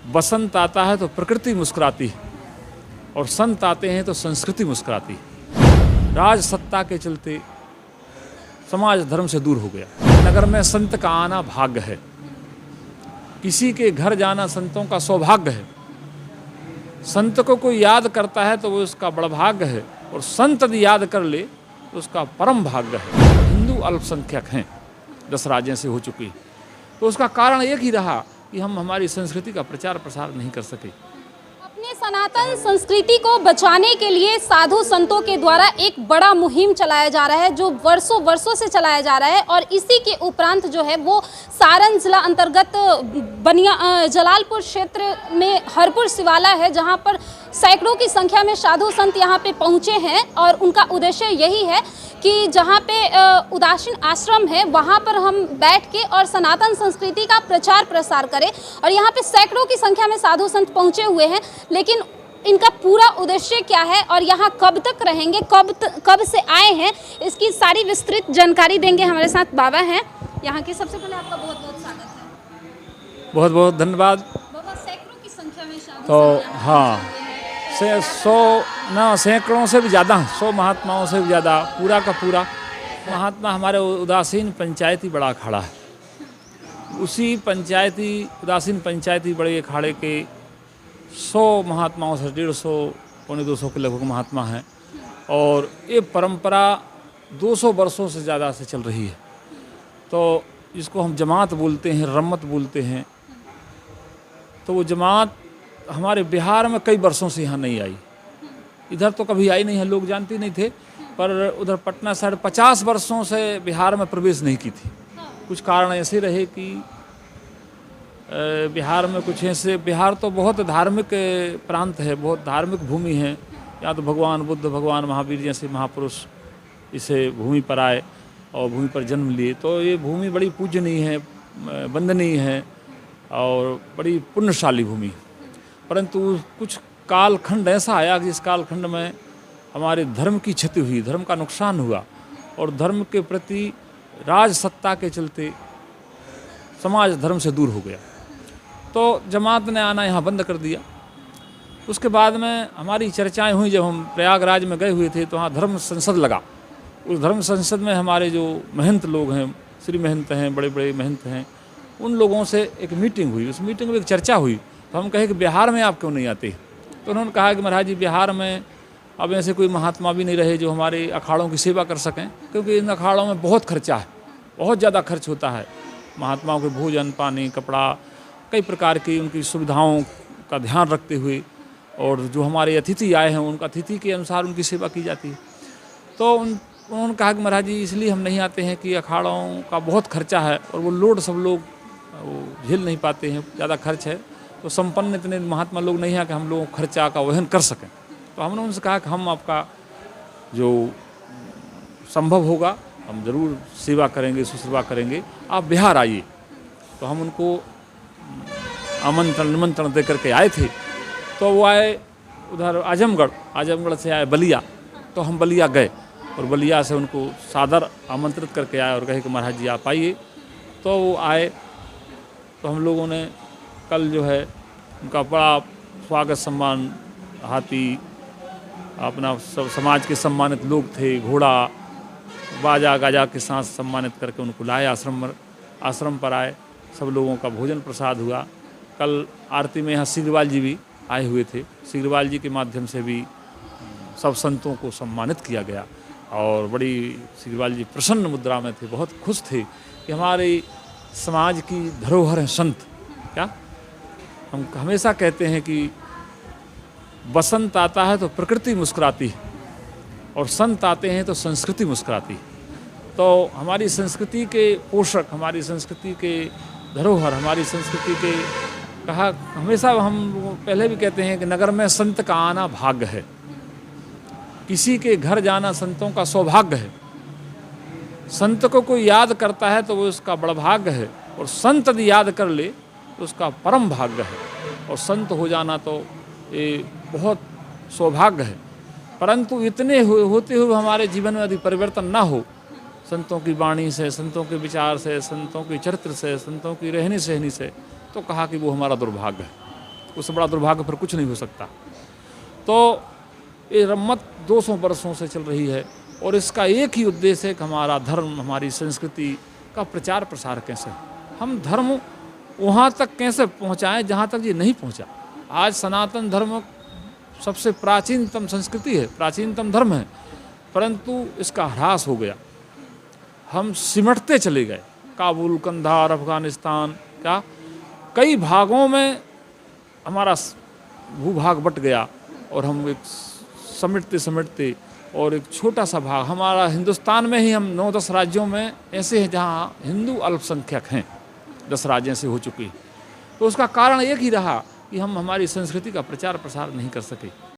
बसंत आता है तो प्रकृति मुस्कुराती है और संत आते हैं तो संस्कृति मुस्कुराती है। राज सत्ता के चलते समाज धर्म से दूर हो गया। नगर में संत का आना भाग्य है, किसी के घर जाना संतों का सौभाग्य है। संत को कोई याद करता है तो वो उसका बड़ा भाग्य है, और संत यदि याद कर ले तो उसका परम भाग्य है। हिंदू अल्पसंख्यक हैं, 10 राज्यों से हो चुकी है, तो उसका कारण एक ही रहा कि हम हमारी संस्कृति का प्रचार प्रसार नहीं कर सके। अपने सनातन संस्कृति को बचाने के लिए साधु संतों के द्वारा एक बड़ा मुहिम चलाया जा रहा है, जो वर्षों वर्षों से चलाया जा रहा है। और इसी के उपरांत जो है वो सारण जिला अंतर्गत बनिया जलालपुर क्षेत्र में हरपुर शिवाला है, जहां पर सैकड़ों की संख्या में साधु संत यहां पे पहुंचे हैं। और उनका उद्देश्य यही है कि जहां पे उदासीन आश्रम है वहां पर हम बैठ के और सनातन संस्कृति का प्रचार प्रसार करें। और यहाँ पे सैकड़ों की संख्या में साधु संत पहुंचे हुए हैं, लेकिन इनका पूरा उद्देश्य क्या है और यहाँ कब तक रहेंगे, कब से आए हैं, इसकी सारी विस्तृत जानकारी देंगे। हमारे साथ बाबा हैं यहाँ के। सबसे पहले आपका बहुत बहुत स्वागत है। बहुत बहुत धन्यवाद। बाबा, सैकड़ों की संख्या में साधु तो संत हाँ, 100 सैकड़ों से भी ज़्यादा, 100 महात्माओं से भी ज़्यादा, पूरा का पूरा महात्मा हमारे उदासीन पंचायती बड़ा अखाड़ा है। उसी उदासीन पंचायती बड़े अखाड़े के 100 महात्माओं से 150 पौने 200 के लगभग महात्मा हैं, और ये परंपरा 200 वर्षों से ज़्यादा से चल रही है। तो जिसको हम जमात बोलते हैं, रम्मत बोलते हैं, तो वो जमात हमारे बिहार में कई वर्षों से यहाँ नहीं आई। इधर तो कभी आई नहीं है, लोग जानते नहीं थे, पर उधर पटना साइड 50 वर्षों से बिहार में प्रवेश नहीं की थी। कुछ कारण ऐसे रहे कि बिहार में कुछ ऐसे, बिहार तो बहुत धार्मिक प्रांत है, बहुत धार्मिक भूमि है। यहाँ तो भगवान बुद्ध, भगवान महावीर जैसे महापुरुष इसे भूमि पर आए और भूमि पर जन्म लिए। तो ये भूमि बड़ी पूजनीय है, वंदनीय है और बड़ी पुण्यशाली भूमि है। परंतु कुछ कालखंड ऐसा आया कि जिस कालखंड में हमारे धर्म की क्षति हुई, धर्म का नुकसान हुआ, और धर्म के प्रति राज सत्ता के चलते समाज धर्म से दूर हो गया। तो जमात ने आना यहाँ बंद कर दिया। उसके बाद में हमारी चर्चाएं हुई, जब हम प्रयागराज में गए हुए थे तो वहाँ धर्म संसद लगा। उस धर्म संसद में हमारे जो महंत लोग हैं, श्री महंत हैं, बड़े बड़े महंत हैं, उन लोगों से एक मीटिंग हुई। उस मीटिंग में एक चर्चा हुई। तो हम कहे कि बिहार में आप क्यों नहीं आते? तो उन्होंने कहा कि महाराज जी, बिहार में अब ऐसे कोई महात्मा भी नहीं रहे जो हमारे अखाड़ों की सेवा कर सकें, क्योंकि इन अखाड़ों में बहुत खर्चा है, बहुत ज़्यादा खर्च होता है। महात्माओं के भोजन, पानी, कपड़ा, कई प्रकार की उनकी सुविधाओं का ध्यान रखते हुए, और जो हमारे अतिथि आए हैं उनका अतिथि के अनुसार उनकी सेवा की जाती है। तो उन्होंने कहा कि महाराज जी, इसलिए हम नहीं आते हैं कि अखाड़ों का बहुत खर्चा है और वो लोड सब लोग वो झेल नहीं पाते हैं, ज़्यादा खर्च है। तो संपन्न इतने महात्मा लोग नहीं हैं कि हम लोगों को खर्चा का वहन कर सकें। तो हमने उनसे कहा कि हम आपका जो संभव होगा हम ज़रूर सेवा करेंगे, सुसेवा करेंगे, आप बिहार आइए। तो हम उनको निमंत्रण दे करके आए थे। तो वो आए उधर आजमगढ़ से आए बलिया। तो हम बलिया गए और बलिया से उनको सादर आमंत्रित करके आए और कहे कि महाराज जी आप आइए। तो वो आए। तो हम लोगों ने कल जो है उनका बड़ा स्वागत सम्मान, हाथी, अपना सब समाज के सम्मानित लोग थे, घोड़ा, बाजा गाजा के साथ सम्मानित करके उनको लाए। आश्रम पर आए, सब लोगों का भोजन प्रसाद हुआ। कल आरती में यहाँ सिग्रीवाल जी भी आए हुए थे। सिग्रीवाल जी के माध्यम से भी सब संतों को सम्मानित किया गया, और बड़ी सिग्रीवाल जी प्रसन्न मुद्रा में थे, बहुत खुश थे कि हमारे समाज की धरोहर हैं संत। क्या हम हमेशा कहते हैं कि बसंत आता है तो प्रकृति मुस्कुराती है और संत आते हैं तो संस्कृति मुस्कुराती है। तो हमारी संस्कृति के पोषक, हमारी संस्कृति के धरोहर, हमारी संस्कृति के हमेशा हम पहले भी कहते हैं कि नगर में संत का आना भाग्य है, किसी के घर जाना संतों का सौभाग्य है। संत को कोई याद करता है तो वो उसका बड़ा भाग्य है, और संत यदि याद कर ले तो उसका परम भाग्य है। और संत हो जाना तो ये बहुत सौभाग्य है। परंतु इतने होते हुए हमारे जीवन में यदि परिवर्तन ना हो, संतों की वाणी से, संतों के विचार से, संतों के चरित्र से, संतों की रहनी सहनी से, तो कहा कि वो हमारा दुर्भाग्य है। उससे बड़ा दुर्भाग्य फिर कुछ नहीं हो सकता। तो ये रम्मत 200 वर्षों से चल रही है और इसका एक ही उद्देश्य है कि हमारा धर्म, हमारी संस्कृति का प्रचार प्रसार कैसे हो। हम धर्म वहाँ तक कैसे पहुँचाएं जहाँ तक ये नहीं पहुँचा। आज सनातन धर्म सबसे प्राचीनतम संस्कृति है, प्राचीनतम धर्म है, परंतु इसका ह्रास हो गया। हम सिमटते चले गए। काबुल, कंधार, अफगानिस्तान, क्या कई भागों में हमारा भूभाग बट गया और हम एक समेटते समेटते और एक छोटा सा भाग, हमारा हिंदुस्तान में ही हम 9-10 राज्यों में ऐसे हैं जहाँ हिंदू अल्पसंख्यक हैं, 10 राज्यों से हो चुकी। तो उसका कारण एक ही रहा कि हम हमारी संस्कृति का प्रचार प्रसार नहीं कर सके।